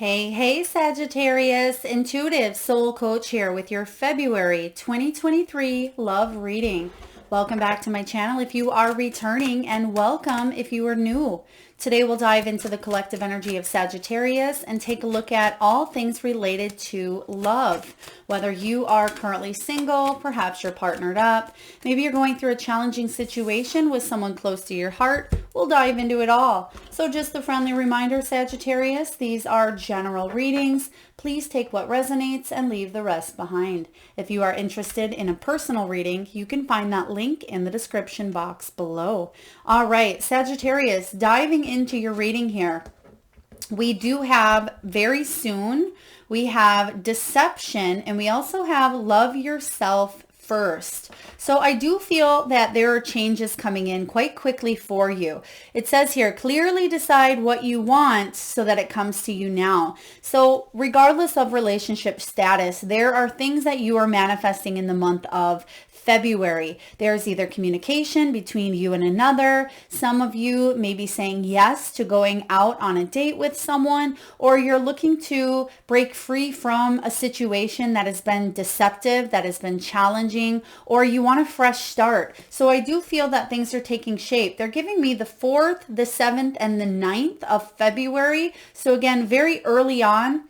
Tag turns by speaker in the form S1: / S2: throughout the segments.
S1: Hey, Sagittarius, intuitive soul coach here with your February 2023 love reading. Welcome back to my channel if you are returning, and welcome if you are new. Today we'll dive into the collective energy of Sagittarius and take a look at all things related to love. Whether you are currently single, perhaps you're partnered up, maybe you're going through a challenging situation with someone close to your heart, we'll dive into it all. So just a friendly reminder, Sagittarius, these are general readings. Please take what resonates and leave the rest behind. If you are interested in a personal reading, you can find that link in the description box below. All right, Sagittarius, diving into your reading here. We do have very soon, we have deception, and we also have love yourself first. So I do feel that there are changes coming in quite quickly for you. It says here, clearly decide what you want so that it comes to you now. So regardless of relationship status, there are things that you are manifesting in the month of February. There's either communication between you and another. Some of you may be saying yes to going out on a date with someone, or you're looking to break free from a situation that has been deceptive, that has been challenging, or you want a fresh start. So I do feel that things are taking shape. They're giving me the 4th, the 7th, and the 9th of February. So again, very early on.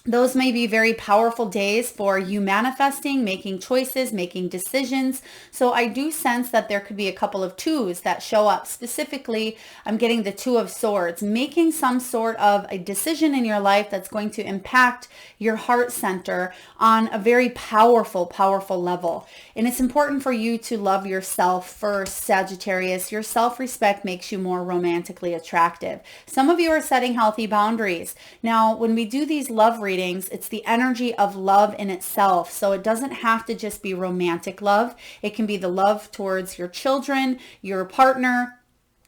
S1: Those may be very powerful days for you manifesting, making choices, making decisions. So I do sense that there could be a couple of twos that show up. Specifically, I'm getting the Two of Swords, making some sort of a decision in your life that's going to impact your heart center on a very powerful level. And it's important for you to love yourself first, Sagittarius. Your self-respect makes you more romantically attractive. Some of you are setting healthy boundaries. Now, when we do these love readings, it's the energy of love in itself. So it doesn't have to just be romantic love. It can be the love towards your children, your partner,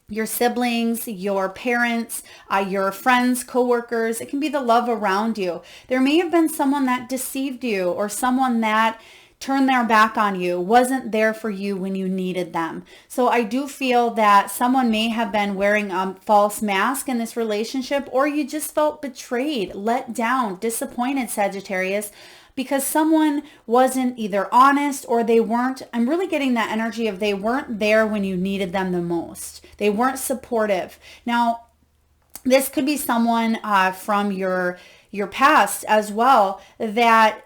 S1: your siblings, your parents, your friends, coworkers. It can be the love around you. There may have been someone that deceived you, or someone that turned their back on you, wasn't there for you when you needed them. So I do feel that someone may have been wearing a false mask in this relationship, or you just felt betrayed, let down, disappointed, Sagittarius, because someone wasn't either honest, or they weren't, I'm really getting that energy of they weren't there when you needed them the most. They weren't supportive. Now, this could be someone from your past as well that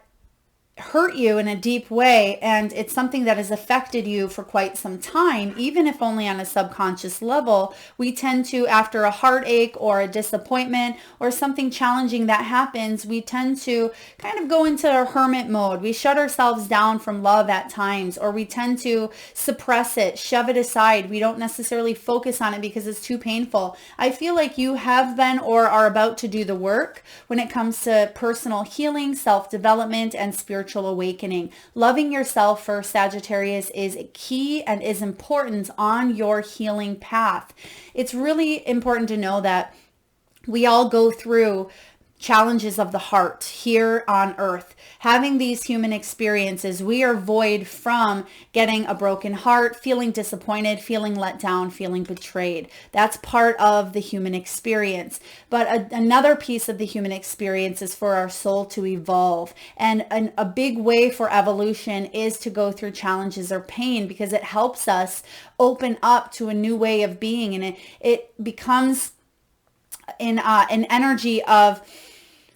S1: hurt you in a deep way, and it's something that has affected you for quite some time, even if only on a subconscious level. We tend to, after a heartache or a disappointment or something challenging that happens, we tend to kind of go into a hermit mode. We shut ourselves down from love at times, or we tend to suppress it, shove it aside. We don't necessarily focus on it because it's too painful. I feel like you have been or are about to do the work when it comes to personal healing, self-development, and spiritual awakening. Loving yourself first, Sagittarius, is key and is important on your healing path. It's really important to know that we all go through challenges of the heart here on earth. Having these human experiences, we are void from getting a broken heart, feeling disappointed, feeling let down, feeling betrayed. That's part of the human experience. But another piece of the human experience is for our soul to evolve. And a big way for evolution is to go through challenges or pain, because it helps us open up to a new way of being. And it becomes an energy of,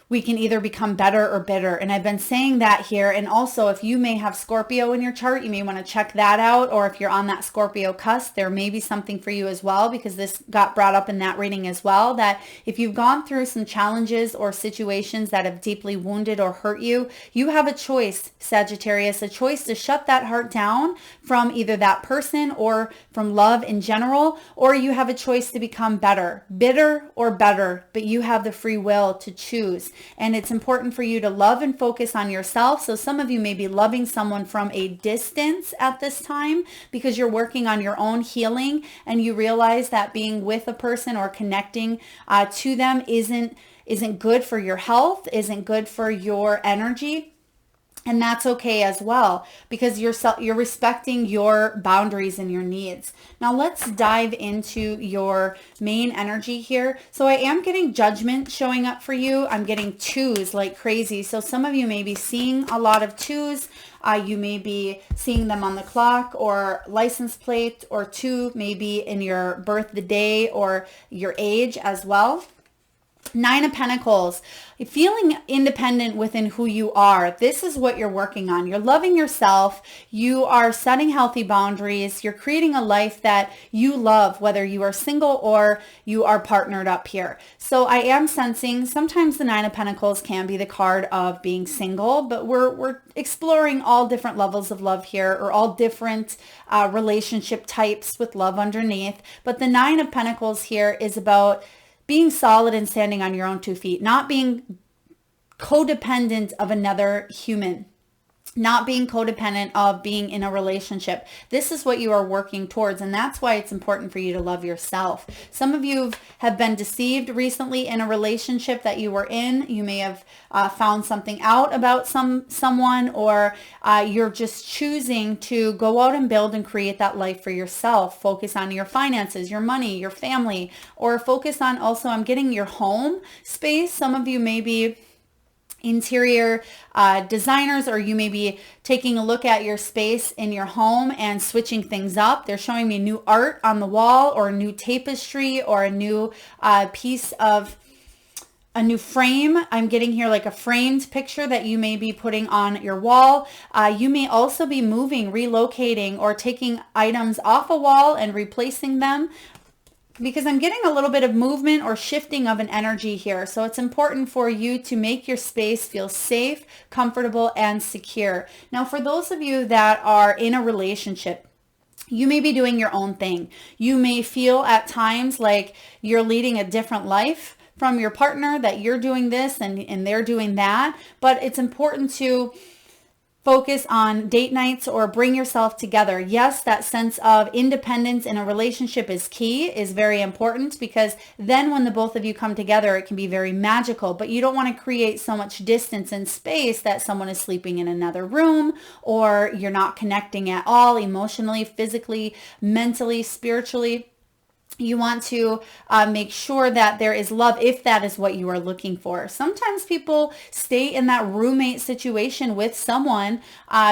S1: we can either become better or bitter. And I've been saying that here. And also, if you may have Scorpio in your chart, you may want to check that out. Or if you're on that Scorpio cusp, there may be something for you as well, because this got brought up in that reading as well, that if you've gone through some challenges or situations that have deeply wounded or hurt you, you have a choice, Sagittarius, a choice to shut that heart down from either that person or from love in general, or you have a choice to become better, bitter or better, but you have the free will to choose. And it's important for you to love and focus on yourself. So some of you may be loving someone from a distance at this time because you're working on your own healing, and you realize that being with a person or connecting to them isn't good for your health, isn't good for your energy. And that's okay as well, because you're respecting your boundaries and your needs. Now let's dive into your main energy here. So I am getting judgment showing up for you. I'm getting twos like crazy. So some of you may be seeing a lot of twos. You may be seeing them on the clock or license plate, or two maybe in your birthday or your age as well. Nine of Pentacles, feeling independent within who you are. This is what you're working on. You're loving yourself. You are setting healthy boundaries. You're creating a life that you love, whether you are single or you are partnered up here. So I am sensing sometimes the Nine of Pentacles can be the card of being single, but we're exploring all different levels of love here, or all different relationship types with love underneath. But the Nine of Pentacles here is about being solid and standing on your own 2 feet, not being codependent of another human, not being codependent of being in a relationship. This is what you are working towards, and that's why it's important for you to love yourself. Some of you have been deceived recently in a relationship that you were in. You may have found something out about someone, or you're just choosing to go out and build and create that life for yourself. Focus on your finances, your money, your family, or focus on also, I'm getting your home space. Some of you may be interior designers, or you may be taking a look at your space in your home and switching things up. They're showing me new art on the wall, or a new tapestry, or a new piece of a new frame. I'm getting here like a framed picture that you may be putting on your wall. You may also be moving, relocating, or taking items off a wall and replacing them, because I'm getting a little bit of movement or shifting of an energy here. So it's important for you to make your space feel safe, comfortable, and secure. Now, for those of you that are in a relationship, you may be doing your own thing. You may feel at times like you're leading a different life from your partner, that you're doing this and they're doing that. But it's important to focus on date nights or bring yourself together. Yes, that sense of independence in a relationship is key, is very important, because then when the both of you come together, it can be very magical. But you don't want to create so much distance and space that someone is sleeping in another room, or you're not connecting at all emotionally, physically, mentally, spiritually. You want to make sure that there is love, if that is what you are looking for. Sometimes people stay in that roommate situation with someone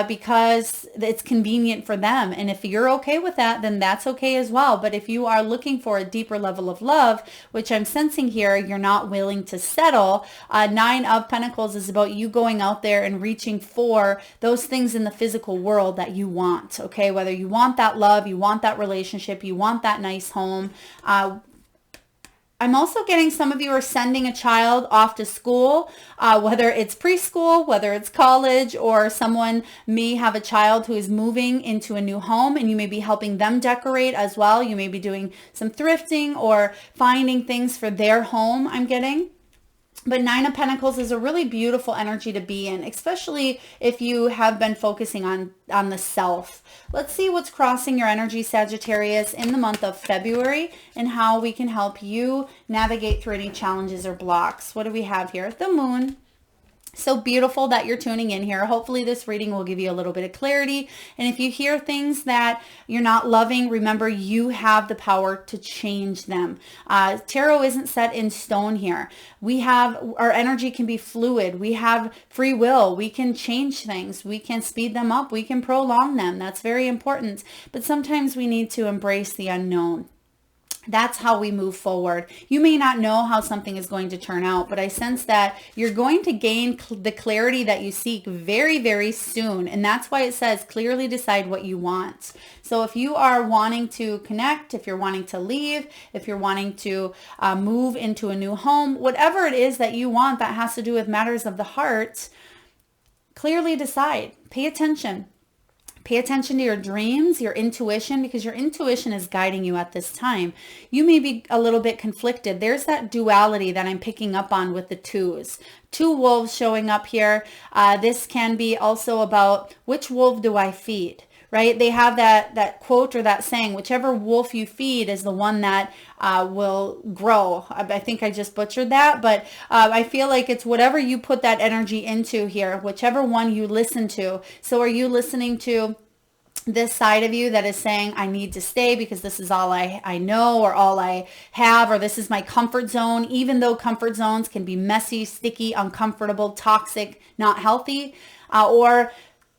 S1: because it's convenient for them. And if you're okay with that, then that's okay as well. But if you are looking for a deeper level of love, which I'm sensing here, you're not willing to settle. Nine of Pentacles is about you going out there and reaching for those things in the physical world that you want. Okay, whether you want that love, you want that relationship, you want that nice home. I'm also getting some of you are sending a child off to school, whether it's preschool, whether it's college, or someone may have a child who is moving into a new home, and you may be helping them decorate as well. You may be doing some thrifting or finding things for their home, I'm getting. But Nine of Pentacles is a really beautiful energy to be in, especially if you have been focusing on the self. Let's see what's crossing your energy, Sagittarius, in the month of February, and how we can help you navigate through any challenges or blocks. What do we have here? The moon. So beautiful that you're tuning in here. Hopefully this reading will give you a little bit of clarity. And if you hear things that you're not loving, remember you have the power to change them. Tarot isn't set in stone here. Our energy can be fluid. We have free will. We can change things. We can speed them up. We can prolong them. That's very important. But sometimes we need to embrace the unknown. That's how we move forward. You may not know how something is going to turn out, but I sense that you're going to gain the clarity that you seek very, very soon. And that's why it says clearly decide what you want. So if you are wanting to connect, if you're wanting to leave, if you're wanting to move into a new home, whatever it is that you want that has to do with matters of the heart, clearly decide. Pay attention. Pay attention to your dreams, your intuition, because your intuition is guiding you at this time. You may be a little bit conflicted. There's that duality that I'm picking up on with the twos. Two wolves showing up here. This can be also about which wolf do I feed? right? They have that quote or that saying, whichever wolf you feed is the one that will grow. I think I just butchered that, but I feel like it's whatever you put that energy into here, whichever one you listen to. So are you listening to this side of you that is saying, I need to stay because this is all I know or all I have, or this is my comfort zone, even though comfort zones can be messy, sticky, uncomfortable, toxic, not healthy? Or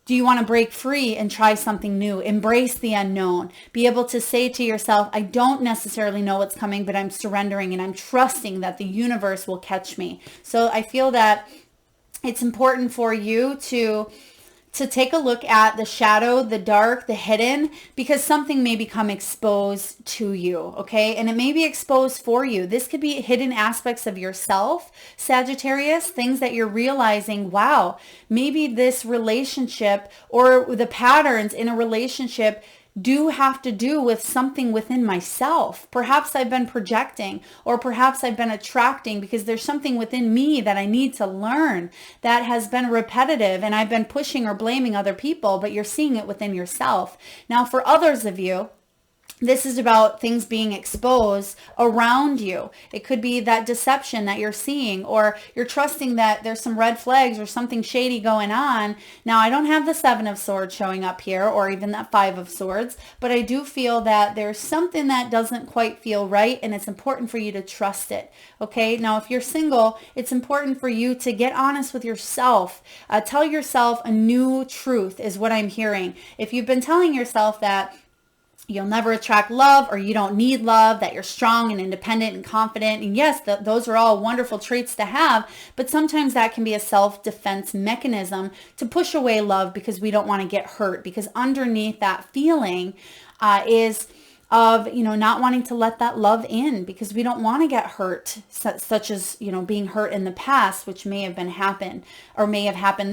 S1: do you want to break free and try something new? Embrace the unknown. Be able to say to yourself, I don't necessarily know what's coming, but I'm surrendering and I'm trusting that the universe will catch me. So I feel that it's important for you to take a look at the shadow, the dark, the hidden, because something may become exposed to you, okay? And it may be exposed for you. This could be hidden aspects of yourself, Sagittarius, things that you're realizing, wow, maybe this relationship or the patterns in a relationship do have to do with something within myself. Perhaps I've been projecting, or perhaps I've been attracting because there's something within me that I need to learn that has been repetitive, and I've been pushing or blaming other people, but you're seeing it within yourself. Now, for others of you, this is about things being exposed around you. It could be that deception that you're seeing, or you're trusting that there's some red flags or something shady going on. Now, I don't have the 7 of Swords showing up here, or even that 5 of Swords, but I do feel that there's something that doesn't quite feel right, and it's important for you to trust it. Okay. Now, if you're single, it's important for you to get honest with yourself. Tell yourself a new truth is what I'm hearing. If you've been telling yourself that you'll never attract love, or you don't need love, that you're strong and independent and confident. And yes, those are all wonderful traits to have, but sometimes that can be a self-defense mechanism to push away love because we don't want to get hurt, because underneath that feeling is of, not wanting to let that love in because we don't want to get hurt, such as, being hurt in the past, which may have happened.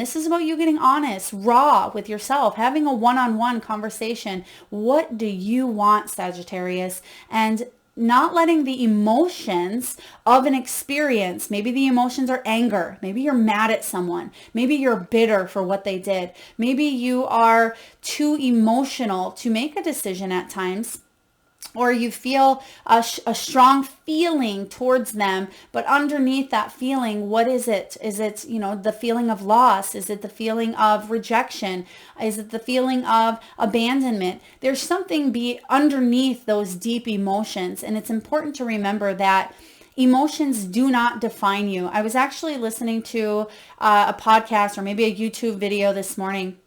S1: This is about you getting honest, raw with yourself, having a one-on-one conversation. What do you want, Sagittarius? And not letting the emotions of an experience, maybe the emotions are anger, maybe you're mad at someone, maybe you're bitter for what they did, maybe you are too emotional to make a decision at times, or you feel a strong feeling towards them, but underneath that feeling, what is it? Is it, the feeling of loss? Is it the feeling of rejection? Is it the feeling of abandonment? There's something underneath those deep emotions, and it's important to remember that emotions do not define you. I was actually listening to a podcast or maybe a YouTube video this morning.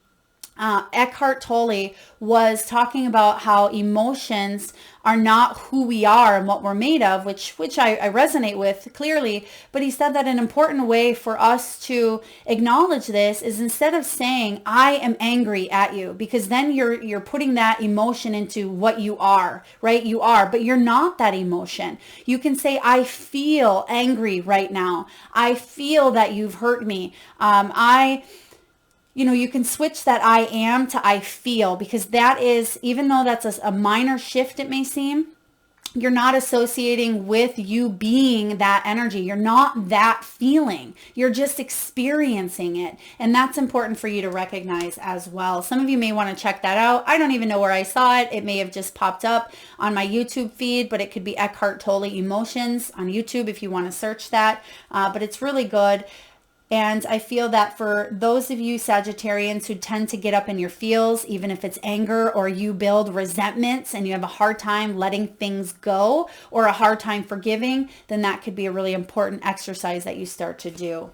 S1: Eckhart Tolle was talking about how emotions are not who we are and what we're made of, which I resonate with clearly. But he said that an important way for us to acknowledge this is, instead of saying, I am angry at you, because then you're putting that emotion into what you are, right? You are, but you're not that emotion. You can say, I feel angry right now. I feel that you've hurt me. You can switch that I am to I feel, because that is, even though that's a minor shift, it may seem, you're not associating with you being that energy. You're not that feeling. You're just experiencing it. And that's important for you to recognize as well. Some of you may want to check that out. I don't even know where I saw it. It may have just popped up on my YouTube feed, but it could be Eckhart Tolle Emotions on YouTube if you want to search that. But it's really good. And I feel that for those of you Sagittarians who tend to get up in your feels, even if it's anger, or you build resentments and you have a hard time letting things go, or a hard time forgiving, then that could be a really important exercise that you start to do.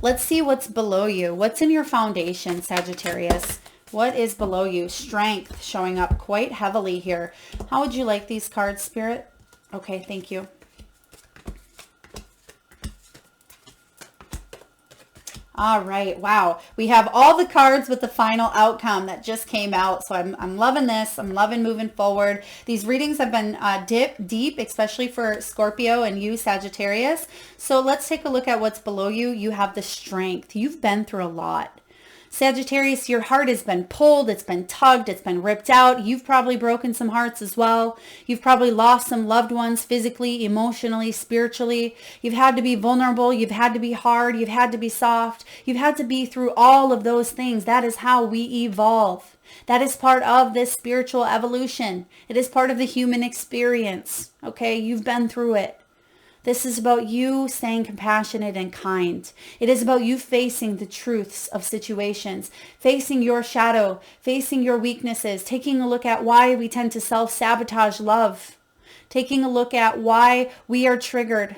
S1: Let's see what's below you. What's in your foundation, Sagittarius? What is below you? Strength showing up quite heavily here. How would you like these cards, Spirit? Okay, thank you. All right. Wow. We have all the cards with the final outcome that just came out. So I'm loving this. I'm loving moving forward. These readings have been deep, especially for Scorpio and you, Sagittarius. So let's take a look at what's below you. You have the strength. You've been through a lot. Sagittarius, your heart has been pulled, it's been tugged, it's been ripped out. You've probably broken some hearts as well. You've probably lost some loved ones physically, emotionally, spiritually. You've had to be vulnerable. You've had to be hard. You've had to be soft. You've had to be through all of those things. That is how we evolve. That is part of this spiritual evolution. It is part of the human experience. Okay, you've been through it. This is about you staying compassionate and kind. It is about you facing the truths of situations, facing your shadow, facing your weaknesses, taking a look at why we tend to self-sabotage love, taking a look at why we are triggered,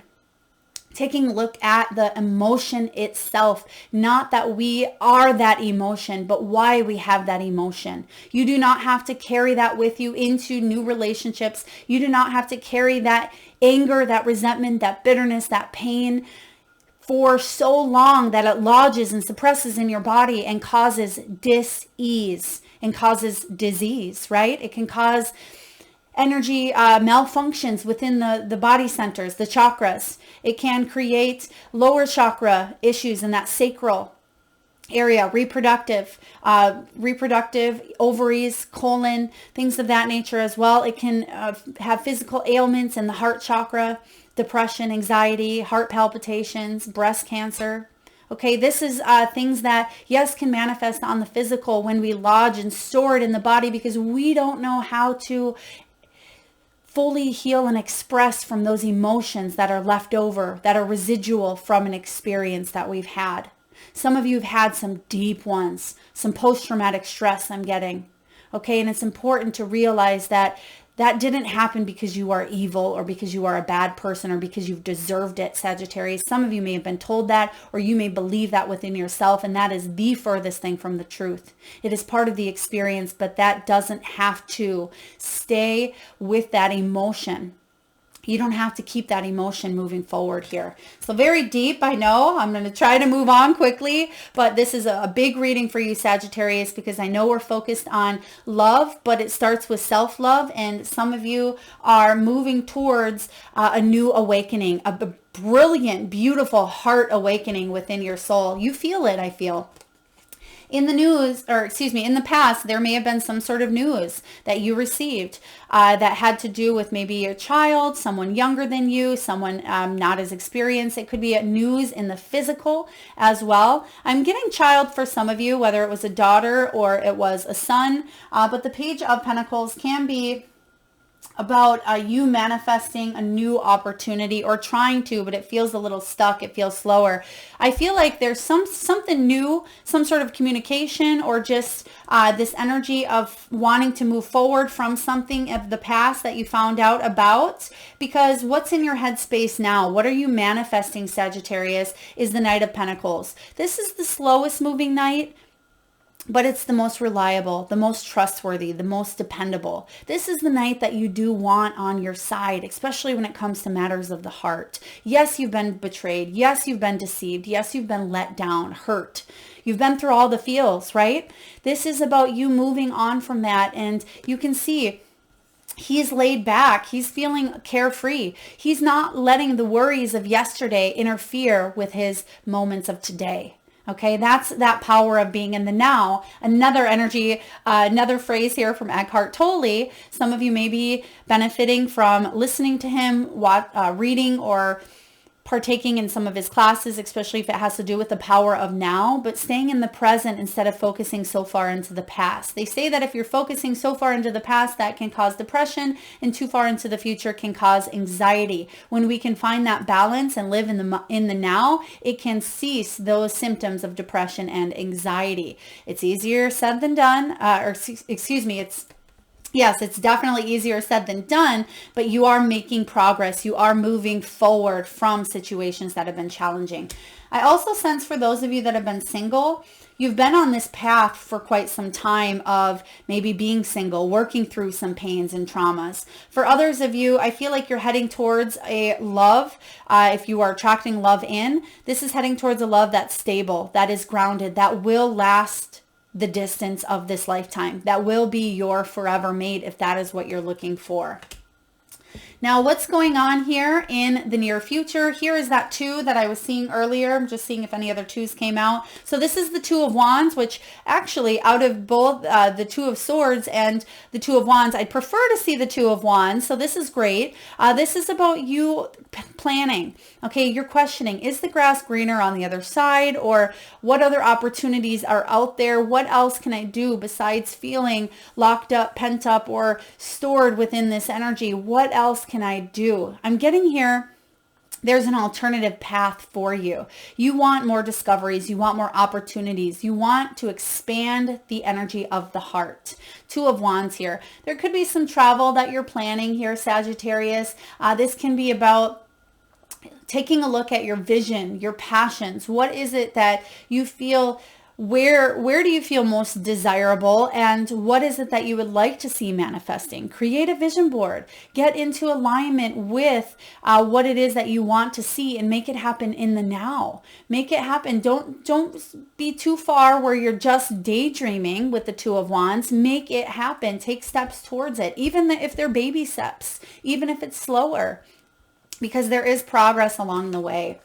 S1: taking a look at the emotion itself, not that we are that emotion, but why we have that emotion. You do not have to carry that with you into new relationships. You do not have to carry that anger, that resentment, that bitterness, that pain for so long that it lodges and suppresses in your body and causes dis-ease and causes disease, right? It can cause energy malfunctions within the body centers, the chakras. It can create lower chakra issues in that sacral area, reproductive, ovaries, colon, things of that nature as well. It can have physical ailments in the heart chakra, depression, anxiety, heart palpitations, breast cancer. Okay, this is things that, yes, can manifest on the physical when we lodge and store it in the body because we don't know how to fully heal and express from those emotions that are left over, that are residual from an experience that we've had. Some of you have had some deep ones, some post-traumatic stress I'm getting. Okay, and it's important to realize that that didn't happen because you are evil or because you are a bad person or because you've deserved it, Sagittarius. Some of you may have been told that, or you may believe that within yourself, and that is the furthest thing from the truth. It is part of the experience, but that doesn't have to stay with that emotion. You don't have to keep that emotion moving forward here. So very deep, I know. I'm going to try to move on quickly, but this is a big reading for you, Sagittarius, because I know we're focused on love, but it starts with self-love, and some of you are moving towards a new awakening, a brilliant, beautiful heart awakening within your soul. You feel it, I feel. In the news, or excuse me, in the past, there may have been some sort of news that you received that had to do with maybe a child, someone younger than you, someone not as experienced. It could be a news in the physical as well. I'm getting child for some of you, whether it was a daughter or it was a son, but the Page of Pentacles can be about you manifesting a new opportunity or trying to, but it feels a little stuck. It feels slower. I feel like there's something new, some sort of communication, or just this energy of wanting to move forward from something of the past that you found out about, because what's in your headspace now? What are you manifesting, Sagittarius, is the Knight of Pentacles. This is the slowest moving knight, but it's the most reliable, the most trustworthy, the most dependable. This is the knight that you do want on your side, especially when it comes to matters of the heart. Yes, you've been betrayed. Yes, you've been deceived. Yes, you've been let down, hurt. You've been through all the feels, right? This is about you moving on from that, and you can see he's laid back. He's feeling carefree. He's not letting the worries of yesterday interfere with his moments of today. Okay, that's that power of being in the now. Another energy, another phrase here from Eckhart Tolle. Some of you may be benefiting from listening to him, reading or partaking in some of his classes, especially if it has to do with the power of now, but staying in the present instead of focusing so far into the past. They say that if you're focusing so far into the past, that can cause depression, and too far into the future can cause anxiety. When we can find that balance and live in the now, it can cease those symptoms of depression and anxiety. It's easier said than done, Yes, it's definitely easier said than done, but you are making progress. You are moving forward from situations that have been challenging. I also sense for those of you that have been single, you've been on this path for quite some time of maybe being single, working through some pains and traumas. For others of you, I feel like you're heading towards a love. If you are attracting love in, this is heading towards a love that's stable, that is grounded, that will last the distance of this lifetime, that will be your forever mate if that is what you're looking for. Now, what's going on here in the near future? Here is that 2 that I was seeing earlier. I'm just seeing if any other 2s came out. So this is the 2 of Wands, which actually out of both the 2 of Swords and the 2 of Wands, I'd prefer to see the 2 of Wands. So this is great. This is about you planning. Okay, you're questioning, is the grass greener on the other side? Or what other opportunities are out there? What else can I do besides feeling locked up, pent up, or stored within this energy? What else can I do? I'm getting here. There's an alternative path for you. You want more discoveries. You want more opportunities. You want to expand the energy of the heart. 2 of Wands here. There could be some travel that you're planning here, Sagittarius. This can be about taking a look at your vision, your passions. What is it that you feel, where do you feel most desirable, and what is it that you would like to see manifesting? Create a vision board. Get into alignment with what it is that you want to see and make it happen in the now. Make it happen. Don't be too far where you're just daydreaming with the 2 of Wands. Make it happen. Take steps towards it, even if they're baby steps, even if it's slower, because there is progress along the way.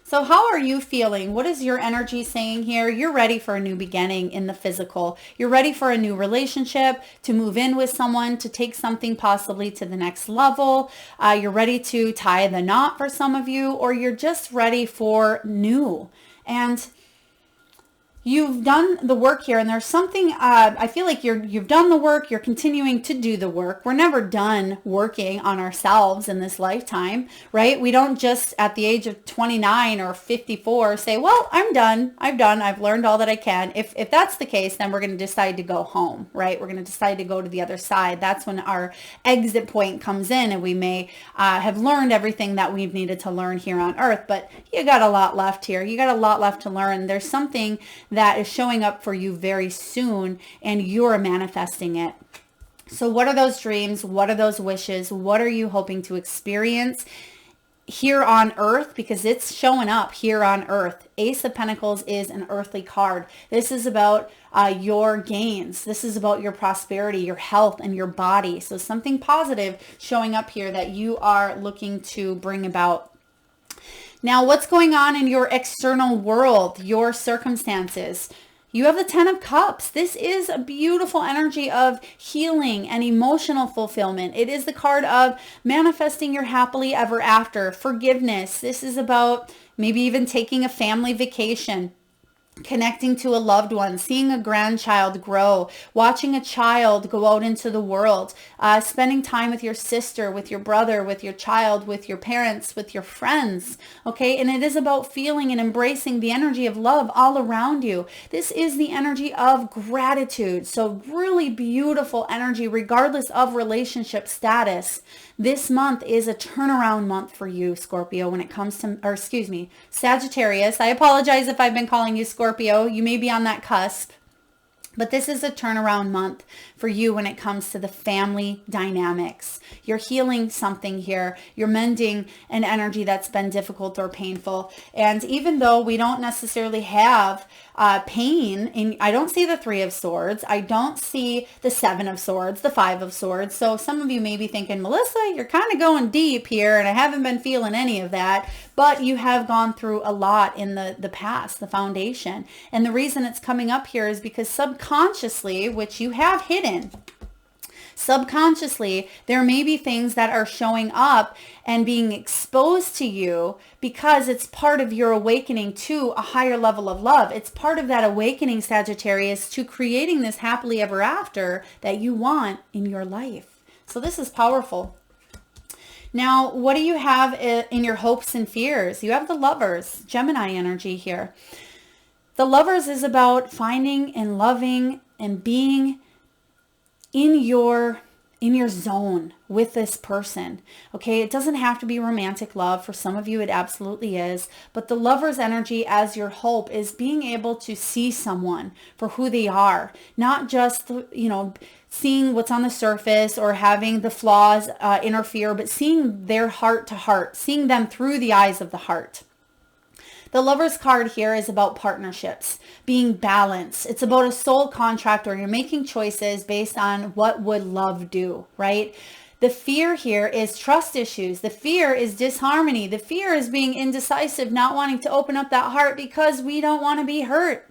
S1: So how are you feeling? What is your energy saying here? You're ready for a new beginning in the physical. You're ready for a new relationship, to move in with someone, to take something possibly to the next level. You're ready to tie the knot for some of you, or you're just ready for new. And you've done the work here, and there's something, I feel like you've done the work, you're continuing to do the work. We're never done working on ourselves in this lifetime, right? We don't just at the age of 29 or 54 say, well, I'm done, I've learned all that I can. If that's the case, then we're going to decide to go home, right? We're going to decide to go to the other side. That's when our exit point comes in, and we may have learned everything that we've needed to learn here on earth, but you got a lot left here. You got a lot left to learn. There's something that is showing up for you very soon, and you're manifesting it. So what are those dreams? What are those wishes? What are you hoping to experience here on earth? Because it's showing up here on earth. Ace of Pentacles is an earthly card. This is about your gains. This is about your prosperity, your health, and your body. So something positive showing up here that you are looking to bring about. Now, what's going on in your external world, your circumstances? You have the 10 of Cups. This is a beautiful energy of healing and emotional fulfillment. It is the card of manifesting your happily ever after, forgiveness. This is about maybe even taking a family vacation, connecting to a loved one, seeing a grandchild grow, watching a child go out into the world, spending time with your sister, with your brother, with your child, with your parents, with your friends. Okay. And it is about feeling and embracing the energy of love all around you. This is the energy of gratitude. So really beautiful energy, regardless of relationship status. This month is a turnaround month for you, Scorpio, when it comes to, or excuse me, Sagittarius. I apologize if I've been calling you Scorpio. You may be on that cusp. But this is a turnaround month for you when it comes to the family dynamics. You're healing something here. You're mending an energy that's been difficult or painful. And even though we don't necessarily have pain, I don't see the 3 of Swords. I don't see the 7 of Swords, the 5 of Swords. So some of you may be thinking, Melissa, you're kind of going deep here, and I haven't been feeling any of that. But you have gone through a lot in the past, the foundation. And the reason it's coming up here is because subconsciously, which you have hidden, subconsciously, there may be things that are showing up and being exposed to you because it's part of your awakening to a higher level of love. It's part of that awakening, Sagittarius, to creating this happily ever after that you want in your life. So this is powerful. Now, what do you have in your hopes and fears? You have the Lovers, Gemini energy here. The Lovers is about finding and loving and being in your zone with this person. Okay, it doesn't have to be romantic love. For some of you, it absolutely is. But the Lover's energy as your hope is being able to see someone for who they are, not just, seeing what's on the surface or having the flaws interfere, but seeing their heart to heart, seeing them through the eyes of the heart. The Lover's card here is about partnerships, being balanced. It's about a soul contract where you're making choices based on what would love do, right? The fear here is trust issues. The fear is disharmony. The fear is being indecisive, not wanting to open up that heart because we don't want to be hurt.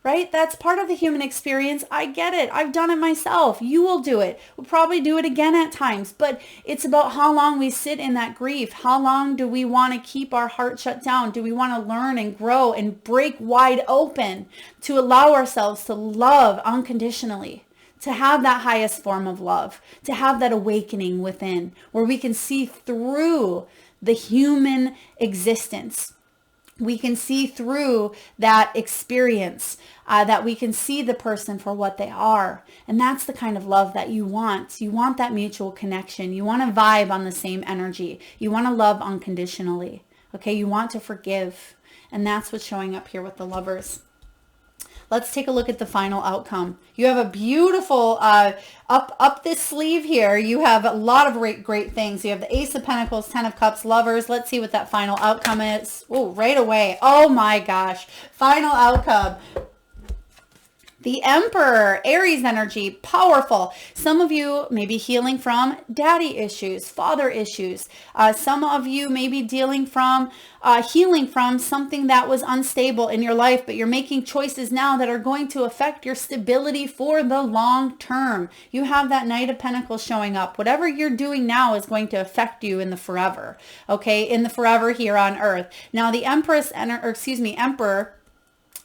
S1: Right? That's part of the human experience. I get it. I've done it myself. You will do it. We'll probably do it again at times, but it's about how long we sit in that grief. How long do we want to keep our heart shut down? Do we want to learn and grow and break wide open to allow ourselves to love unconditionally, to have that highest form of love, to have that awakening within where we can see through the human existence? We can see through that experience, that we can see the person for what they are. And that's the kind of love that you want. You want that mutual connection. You want to vibe on the same energy. You want to love unconditionally. Okay, you want to forgive. And that's what's showing up here with the Lovers. Let's take a look at the final outcome. You have a beautiful, up this sleeve here, you have a lot of great things. You have the Ace of Pentacles, Ten of Cups, Lovers. Let's see what that final outcome is. Oh, right away. Oh my gosh. Final outcome. The Emperor, Aries energy, powerful. Some of you may be healing from daddy issues, father issues. Some of you may be healing from something that was unstable in your life, but you're making choices now that are going to affect your stability for the long term. You have that Knight of Pentacles showing up. Whatever you're doing now is going to affect you in the forever, okay? In the forever here on earth. Now the Emperor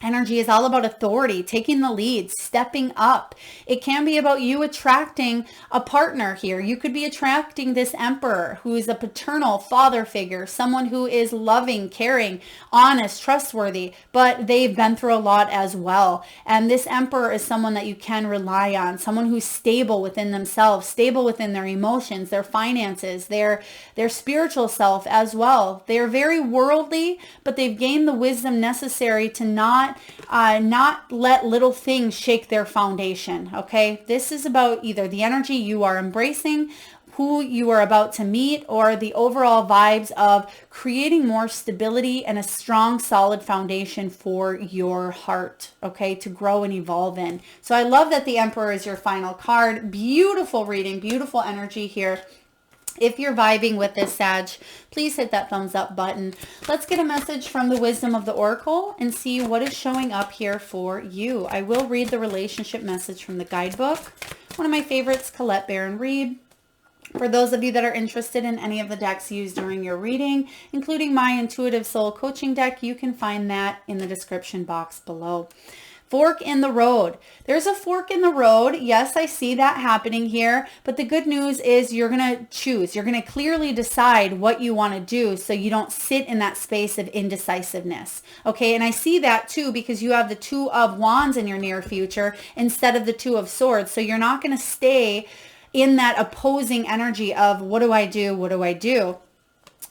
S1: energy is all about authority, taking the lead, stepping up. It can be about you attracting a partner here. You could be attracting this Emperor who is a paternal father figure, someone who is loving, caring, honest, trustworthy, but they've been through a lot as well. And this Emperor is someone that you can rely on, someone who's stable within themselves, stable within their emotions, their finances, their spiritual self as well. They're very worldly, but they've gained the wisdom necessary to not let little things shake their foundation. Okay, this is about either the energy you are embracing, who you are about to meet, or the overall vibes of creating more stability and a strong, solid foundation for your heart, okay, to grow and evolve in. So I love that the Emperor is your final card. Beautiful reading, beautiful energy here. If you're vibing with this, Sag, please hit that thumbs up button. Let's get a message from the Wisdom of the Oracle and see what is showing up here for you. I will read the relationship message from the guidebook. One of my favorites, Colette Baron Reed. For those of you that are interested in any of the decks used during your reading, including my Intuitive Soul Coaching deck, you can find that in the description box below. Fork in the road. There's a fork in the road. Yes, I see that happening here. But the good news is you're going to choose. You're going to clearly decide what you want to do so you don't sit in that space of indecisiveness. Okay, and I see that too because you have the Two of Wands in your near future instead of the Two of Swords. So you're not going to stay in that opposing energy of what do I do? What do I do?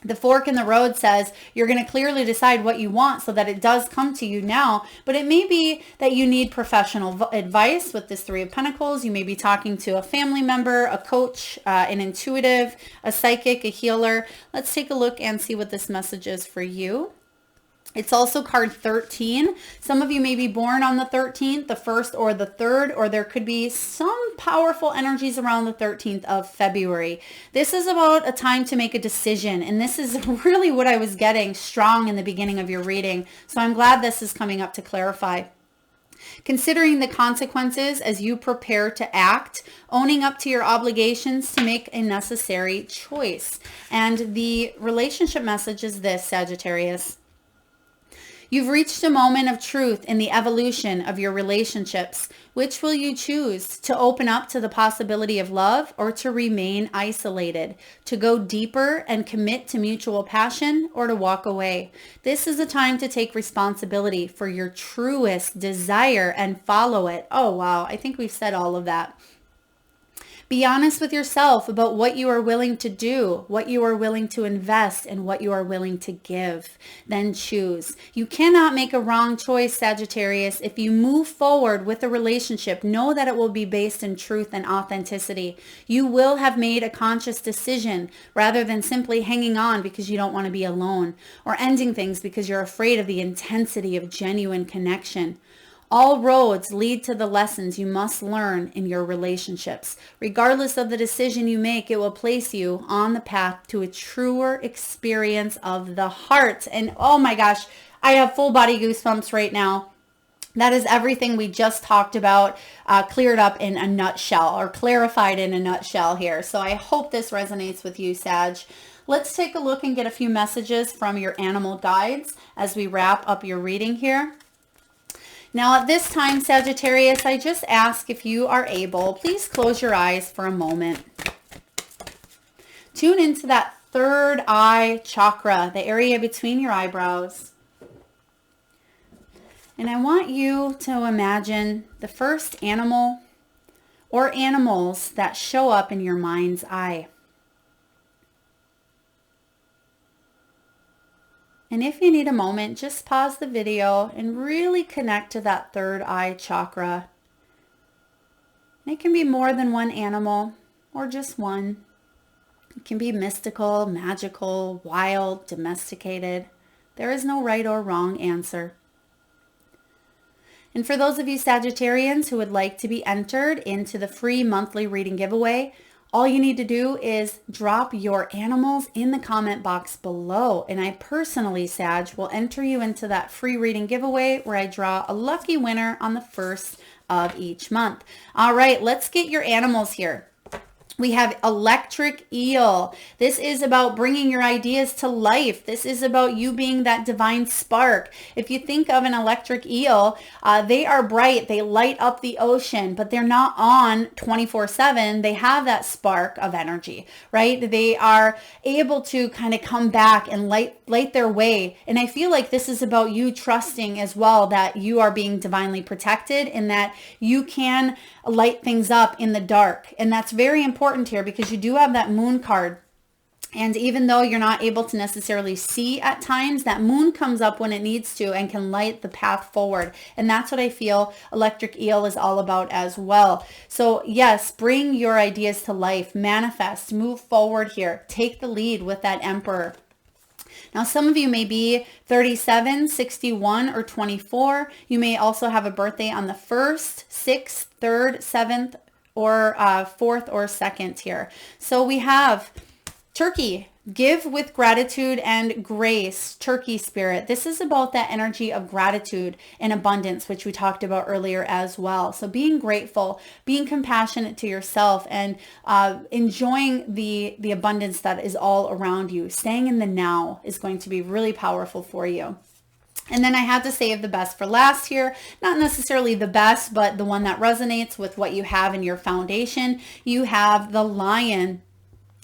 S1: The fork in the road says you're going to clearly decide what you want so that it does come to you now, but it may be that you need professional advice with this Three of Pentacles. You may be talking to a family member, a coach, an intuitive, a psychic, a healer. Let's take a look and see what this message is for you. It's also card 13. Some of you may be born on the 13th, the 1st or the 3rd, or there could be some powerful energies around the 13th of February. This is about a time to make a decision, and this is really what I was getting strong in the beginning of your reading. So I'm glad this is coming up to clarify. Considering the consequences as you prepare to act, owning up to your obligations to make a necessary choice. And the relationship message is this, Sagittarius. You've reached a moment of truth in the evolution of your relationships. Which will you choose? To open up to the possibility of love or to remain isolated? To go deeper and commit to mutual passion or to walk away? This is a time to take responsibility for your truest desire and follow it. Oh, wow. I think we've said all of that. Be honest with yourself about what you are willing to do, what you are willing to invest, and what you are willing to give. Then choose. You cannot make a wrong choice, Sagittarius. If you move forward with a relationship, know that it will be based in truth and authenticity. You will have made a conscious decision rather than simply hanging on because you don't want to be alone or ending things because you're afraid of the intensity of genuine connection. All roads lead to the lessons you must learn in your relationships. Regardless of the decision you make, it will place you on the path to a truer experience of the heart. And oh my gosh, I have full body goosebumps right now. That is everything we just talked about, cleared up in a nutshell, or clarified in a nutshell here. So I hope this resonates with you, Sag. Let's take a look and get a few messages from your animal guides as we wrap up your reading here. Now at this time, Sagittarius, I just ask, if you are able, please close your eyes for a moment. Tune into that third eye chakra, the area between your eyebrows. And I want you to imagine the first animal or animals that show up in your mind's eye. And if you need a moment, just pause the video and really connect to that third eye chakra. And it can be more than one animal or just one. It can be mystical, magical, wild, domesticated. There is no right or wrong answer. And for those of you Sagittarians who would like to be entered into the free monthly reading giveaway, all you need to do is drop your animals in the comment box below. And I personally, Sag, will enter you into that free reading giveaway where I draw a lucky winner on the 1st of each month. All right, let's get your animals here. We have electric eel. This is about bringing your ideas to life. This is about you being that divine spark. If you think of an electric eel, they are bright. They light up the ocean, but they're not on 24/7. They have that spark of energy, right? They are able to kind of come back and light their way. And I feel like this is about you trusting as well that you are being divinely protected and that you can light things up in the dark. And that's very important here because you do have that moon card. And even though you're not able to necessarily see at times, that moon comes up when it needs to and can light the path forward. And that's what I feel electric eel is all about as well. So yes, bring your ideas to life, manifest, move forward here, take the lead with that emperor. Now, some of you may be 37, 61, or 24. You may also have a birthday on the 1st, 6th, 3rd, 7th, or 4th or 2nd here. So we have Turkey. Give with gratitude and grace, Turkey spirit. This is about that energy of gratitude and abundance, which we talked about earlier as well. So being grateful, being compassionate to yourself, and enjoying the abundance that is all around you. Staying in the now is going to be really powerful for you. And then I had to save the best for last here. Not necessarily the best, but the one that resonates with what you have in your foundation. You have the lion.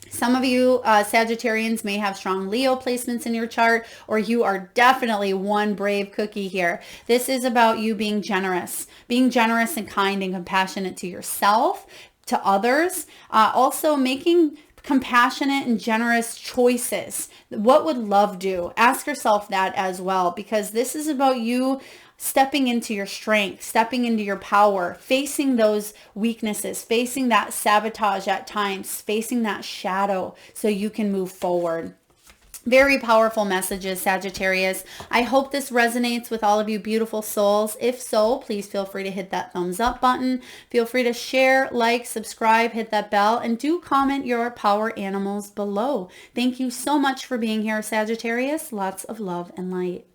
S1: Some of you Sagittarians may have strong Leo placements in your chart, or you are definitely one brave cookie here. This is about you being generous and kind and compassionate to yourself, to others, also making compassionate and generous choices. What would love do? Ask yourself that as well, because this is about you stepping into your strength, stepping into your power, facing those weaknesses, facing that sabotage at times, facing that shadow so you can move forward. Very powerful messages, Sagittarius. I hope this resonates with all of you beautiful souls. If so, please feel free to hit that thumbs up button. Feel free to share, like, subscribe, hit that bell, and do comment your power animals below. Thank you so much for being here, Sagittarius. Lots of love and light.